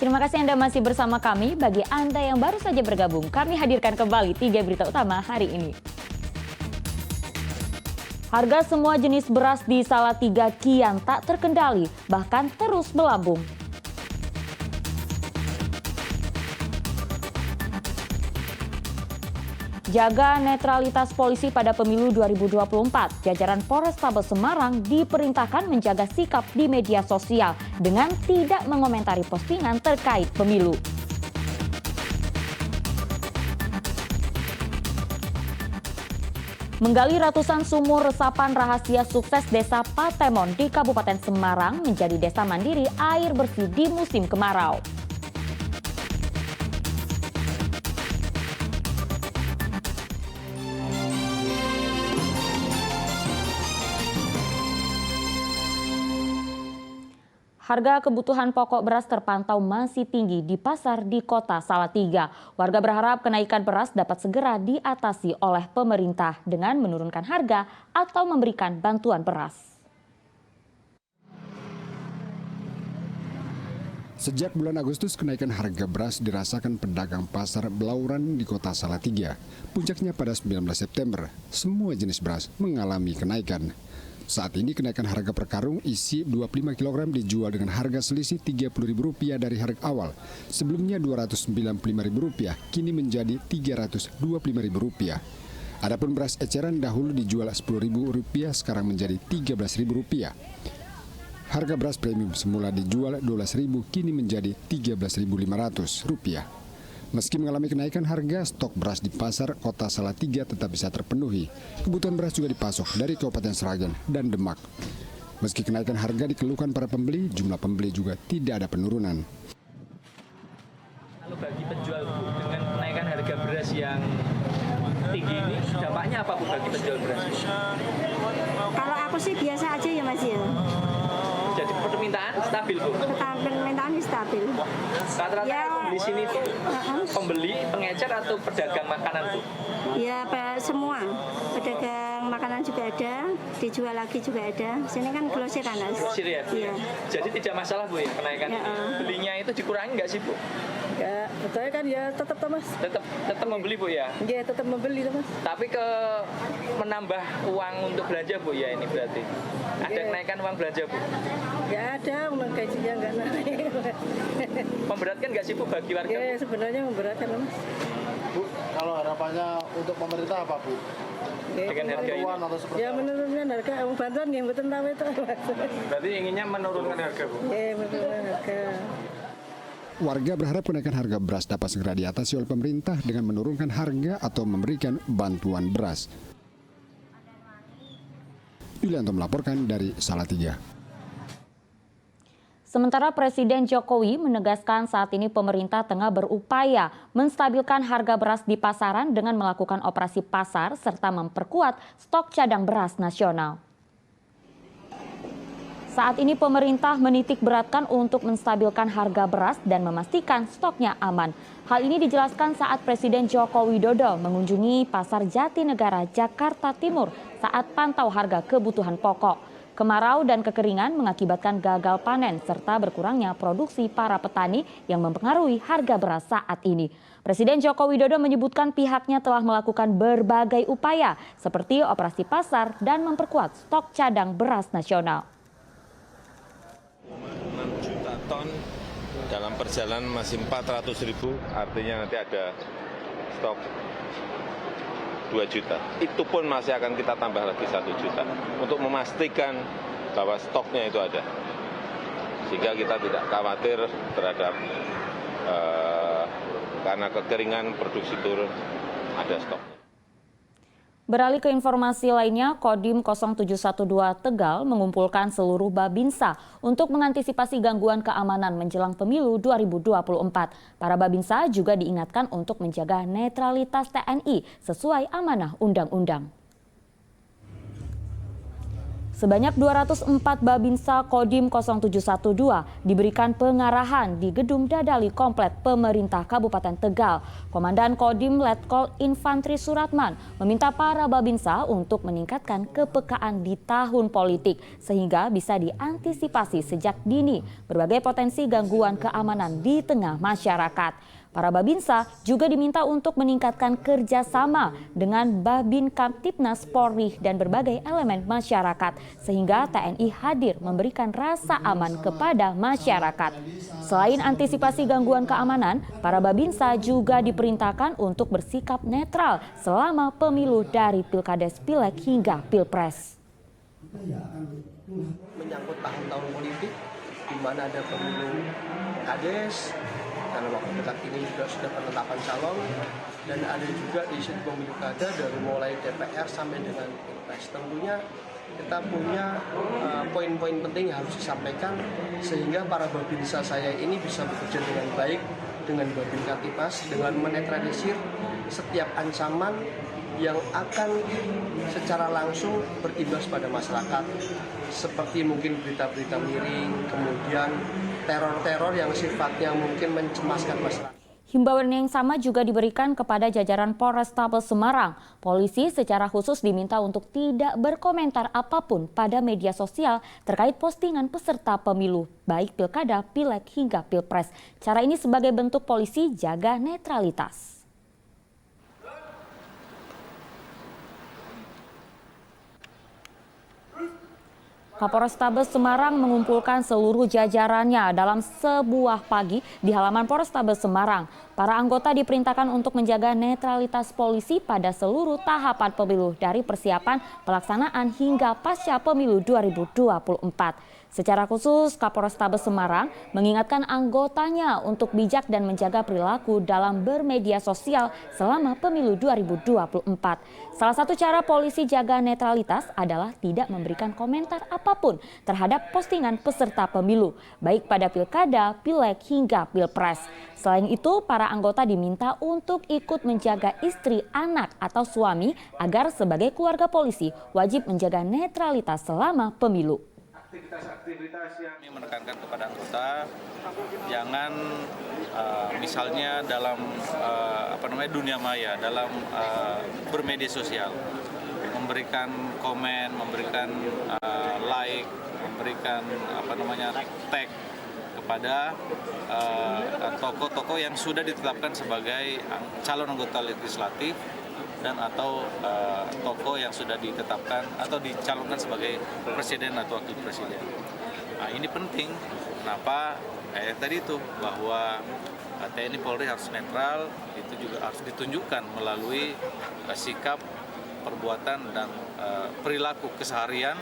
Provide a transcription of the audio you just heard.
Terima kasih Anda masih bersama kami. Bagi Anda yang baru saja bergabung, kami hadirkan kembali 3 berita utama hari ini. Harga semua jenis beras di Salatiga kian tak terkendali, bahkan terus melambung. Jaga netralitas polisi pada pemilu 2024, jajaran Polrestabes Semarang diperintahkan menjaga sikap di media sosial dengan tidak mengomentari postingan terkait pemilu. Menggali ratusan sumur resapan rahasia sukses Desa Patemon di Kabupaten Semarang menjadi desa mandiri air bersih di musim kemarau. Harga kebutuhan pokok beras terpantau masih tinggi di pasar di kota Salatiga. Warga berharap kenaikan beras dapat segera diatasi oleh pemerintah dengan menurunkan harga atau memberikan bantuan beras. Sejak bulan Agustus, kenaikan harga beras dirasakan pedagang pasar Belauran di kota Salatiga. Puncaknya pada 19 September, semua jenis beras mengalami kenaikan. Saat ini kenaikan harga per karung isi 25 kg dijual dengan harga selisih Rp30.000 dari harga awal. Sebelumnya Rp295.000, kini menjadi Rp325.000. Adapun beras eceran dahulu dijual Rp10.000, sekarang menjadi Rp13.000. Harga beras premium semula dijual Rp12.000, kini menjadi Rp13.500. Meski mengalami kenaikan harga, stok beras di pasar kota Salatiga tetap bisa terpenuhi. Kebutuhan beras juga dipasok dari Kabupaten Sragen dan Demak. Meski kenaikan harga dikeluhkan para pembeli, jumlah pembeli juga tidak ada penurunan. Kalau bagi penjual Bu, dengan kenaikan harga beras yang tinggi ini, dampaknya apa Bu bagi penjual beras? Kalau aku sih biasa aja ya Mas ya. Jadi permintaan stabil Bu? Permintaan stabil. Rata-rata Ya. pembeli sini Bu, pembeli, pengecer atau pedagang makanan Bu? Ya semua. Pedagang makanan juga ada, dijual lagi juga ada. Sini kan grosir Anas. Grosir ya Bu? Iya. Jadi tidak masalah Bu ya kenaikan Ya. ini? Belinya itu dikurangi nggak sih Bu? Ya, betulnya kan ya tetap Mas. Tetap membeli Bu ya? Ya, tetap membeli Mas. Tapi menambah uang untuk belanja Bu ya ini berarti? Ada Iya. kenaikan uang belanja Bu? Ya ada, gajinya nggak naik. Memberatkan nggak sih Bu bagi warga? Ya, sebenarnya memberatkan Mas. Bu, kalau harapannya untuk pemerintah apa Bu? Ya, Dengan harga ini? Bantuan atau seperti ya apa? menurunkan harga, bantuan yang betul tahu itu. Berarti inginnya menurunkan harga Bu? Ya, menurunkan harga. Warga berharap kenaikan harga beras dapat segera diatasi oleh pemerintah dengan menurunkan harga atau memberikan bantuan beras. Yulianto melaporkan dari Salatiga. Sementara Presiden Jokowi menegaskan saat ini pemerintah tengah berupaya menstabilkan harga beras di pasaran dengan melakukan operasi pasar serta memperkuat stok cadang beras nasional. Saat ini pemerintah menitik beratkan untuk menstabilkan harga beras dan memastikan stoknya aman. Hal ini dijelaskan saat Presiden Joko Widodo mengunjungi Pasar Jatinegara, Jakarta Timur saat pantau harga kebutuhan pokok. Kemarau dan kekeringan mengakibatkan gagal panen serta berkurangnya produksi para petani yang mempengaruhi harga beras saat ini. Presiden Joko Widodo menyebutkan pihaknya telah melakukan berbagai upaya seperti operasi pasar dan memperkuat stok cadang beras nasional. 6 juta ton dalam perjalanan masih 400.000, artinya nanti ada stok 2 juta. Itu pun masih akan kita tambah lagi 1 juta untuk memastikan bahwa stoknya itu ada. Sehingga kita tidak khawatir terhadap karena kekeringan produksi turun, ada stok. Beralih ke informasi lainnya, Kodim 0712 Tegal mengumpulkan seluruh Babinsa untuk mengantisipasi gangguan keamanan menjelang pemilu 2024. Para Babinsa juga diingatkan untuk menjaga netralitas TNI sesuai amanah undang-undang. Sebanyak 204 Babinsa Kodim 0712 diberikan pengarahan di Gedung Dadali Komplek Pemerintah Kabupaten Tegal. Komandan Kodim Letkol Infantri Suratman meminta para Babinsa untuk meningkatkan kepekaan di tahun politik sehingga bisa diantisipasi sejak dini berbagai potensi gangguan keamanan di tengah masyarakat. Para Babinsa juga diminta untuk meningkatkan kerjasama dengan Babin Kamtibnas Polri dan berbagai elemen masyarakat sehingga TNI hadir memberikan rasa aman kepada masyarakat. Selain antisipasi gangguan keamanan, para Babinsa juga diperintahkan untuk bersikap netral selama pemilu dari Pilkades, Pileg hingga Pilpres. Menyangkut tahun-tahun politik di mana ada pemilu Kades, dalam waktu dekat ini juga sudah penetapan calon, dan ada juga di isu pemilu kada dari mulai DPR sampai dengan Pilpres. Tentunya kita punya poin-poin penting yang harus disampaikan sehingga para Babinsa saya ini bisa bekerja dengan baik dengan Babin Kamtibmas dengan menetralisir setiap ancaman yang akan secara langsung berimbas pada masyarakat, seperti mungkin berita-berita miring, kemudian teror-teror yang sifatnya mungkin mencemaskan masyarakat. Himbauan yang sama juga diberikan kepada jajaran Polrestabes Semarang. Polisi secara khusus diminta untuk tidak berkomentar apapun pada media sosial terkait postingan peserta pemilu, baik pilkada, pileg hingga pilpres. Cara ini sebagai bentuk polisi jaga netralitas. Kapolrestabes Semarang mengumpulkan seluruh jajarannya dalam sebuah pagi di halaman Polrestabes Semarang. Para anggota diperintahkan untuk menjaga netralitas polisi pada seluruh tahapan pemilu dari persiapan pelaksanaan hingga pasca pemilu 2024. Secara khusus, Kapolrestabes Semarang mengingatkan anggotanya untuk bijak dan menjaga perilaku dalam bermedia sosial selama pemilu 2024. Salah satu cara polisi jaga netralitas adalah tidak memberikan komentar apapun terhadap postingan peserta pemilu, baik pada pilkada, pileg hingga pilpres. Selain itu, para anggota diminta untuk ikut menjaga istri, anak, atau suami agar sebagai keluarga polisi wajib menjaga netralitas selama pemilu. Aktivitas yang kami menekankan kepada anggota, jangan misalnya dalam dunia maya, dalam bermedia sosial, memberikan komen, memberikan like, memberikan tag kepada tokoh-tokoh yang sudah ditetapkan sebagai calon anggota legislatif dan atau tokoh yang sudah ditetapkan atau dicalonkan sebagai presiden atau wakil presiden. Nah, ini penting. Kenapa? Tadi itu bahwa TNI Polri harus netral, itu juga harus ditunjukkan melalui sikap, perbuatan dan perilaku keseharian